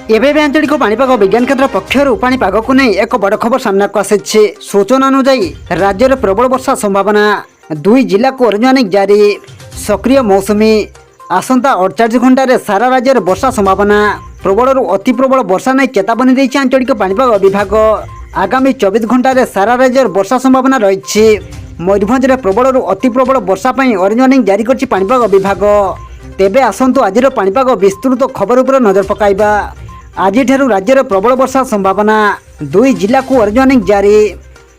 एबे भी आंचलिक पाणीपाग विज्ञान केन्द्र पक्षर पाणीपाग को नहीं एक बड़ खबर सामना को आसी। सूचना अनुसार राज्य में प्रबल वर्षा संभावना, 2 जिला को ऑरेंज वार्निंग जारी। सक्रिय मौसुमी आसंता 48 घंटे सारा राज्य में वर्षा संभावना। प्रबल अति प्रबल वर्षा नहीं चेतावनी देछि आंचलिक पाणीपाग विभाग। आगामी 24 घंटे सारा राज्य में वर्षा संभावना रही। मयूरभंज में प्रबल अति प्रबल वर्षा ऑरेंज वार्निंग जारी करछि पाणीपाग विभाग। तेबे आसंतु आज पाणीपाग विस्तृत खबर उपर नजर पकाइबा। आज राज्य में प्रबल वर्षा संभावना, 2 जिला को ऑरेंज वार्निंग जारी।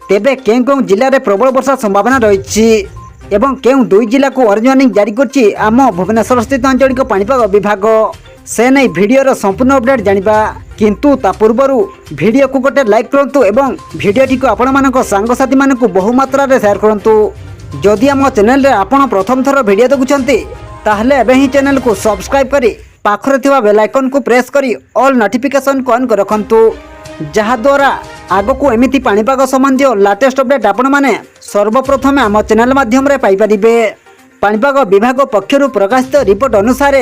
तेबे कें जिले में प्रबल वर्षा संभावना रही एवं कें 2 जिला को ऑरेंज वार्निंग जारी करछि आम भुवनेश्वर स्थित आंचलिक पाणीपाग विभाग। से नहीं वीडियो संपूर्ण अपडेट जानिबा, किंतु ता पूर्व वीडियो को गोटे लाइक करंतु एवं वीडियोटी को आपण मानक सांगसाथी मानक बहु मात्रा रे शेयर करंतु। जदि आम चैनल रे आपण प्रथम थर वीडियो देखुछंती ताहले एबे ही चैनल को सब्सक्राइब करी पाखरे थिबा बेल आइकन को प्रेस करी ऑल नोटिफिकेशन को ऑन कर रखंतु, जहा द्वारा आगो को एमिति पाणीपाग संबंधी लेटेस्ट अपडेट आपण माने सर्वप्रथम आम चैनल माध्यम रे पाई परिबे। पाणीपाग विभाग पक्षरु प्रकाशित रिपोर्ट अनुसार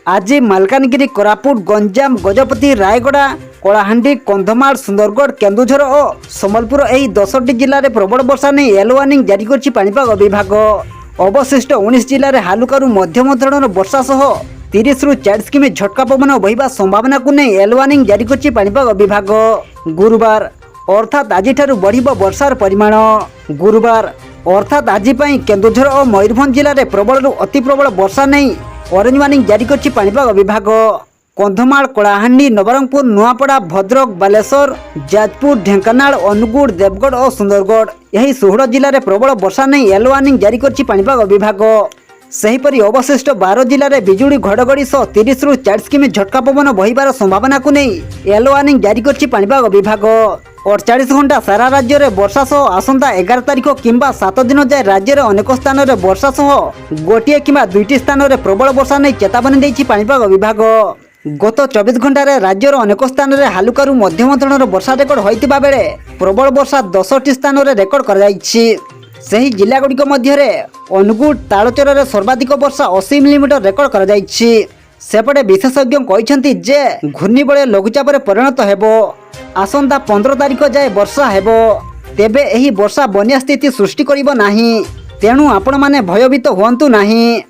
आज मालकानगिरी, कोरापुट, गंजाम, गजपति, रायगड़ा, कलाहांडी, कंधमाल, सुंदरगढ़, केन्दुझर और संबलपुर यही 10टी जिले में प्रबल वर्षा नहीं येलो वार्निंग जारी करछि पाणीपाग विभाग। अवशिष्ट 19 जिले में हालुकारू मध्यम धरणर वर्षा सह 30 ରୁ 40 किमी झटका पवन बहिबा संभावना को नहीं येलो वार्निंग जारी करछि पाणीपाग विभाग। गुरुवार अर्थात आज बढ़िबो वर्षार परिमाण। गुरुवार अर्थात आज केन्दुझर और मयूरभंज जिले में प्रबल अति प्रबल वर्षा नहीं ऑरेंज वार्निंग जारी करछि पाणीपाग विभाग। कंधमाल, कलाहांडी, नवरंगपुर, नुआपड़ा, भद्रक, बालेश्वर, जाजपुर, ढेंकानाल, अनुगुड़, देवगढ़ और सुंदरगढ़ यही 16 जिले में प्रबल वर्षा नहीं येलो वार्निंग जारी करछि पाणीपाग विभाग। सेहीपरि अवशिष्ट 12 जिले में बिजुड़ी घड़घड़ी सह 30 ରୁ 40 किमी झटका पवन बहिबार संभावना को नहीं येलो वार्निंग जारी करछि पाणीपाग विभाग। 48 घंटा सारा राज्य में वर्षा सह आसंता 11 तारिख किंबा 7 दिन जाए राज्य में अनेक स्थान में वर्षा सह गोटे किंबा 2टी स्थान में प्रबल वर्षा नहीं चेतावनी देछि पाणीपाग विभाग। गत 24 घंटे राज्यर अनेक स्थान में हालुकारू मध्यम धरणर वर्षा रेकर्ड होइतिबा बेले प्रबल वर्षा 10टी स्थान में रेकर्ड कर जाइछि। सही जिला गुड़िक मध्य अनुगुड़, तालचर में सर्वाधिक वर्षा 80 मिलीमीटर रेकर्ड कर जाइछि। सेपटे विशेषज्ञ कहते जे घूर्णिबलय लघुचाप परिणत हेबो। आसंता 15 तारिख जाए वर्षा हेबो। तेबे एही वर्षा बन्या स्थिति सृष्टि करिबो नाही, तेणु आपण माने भयभीत हुअन्तु नाही।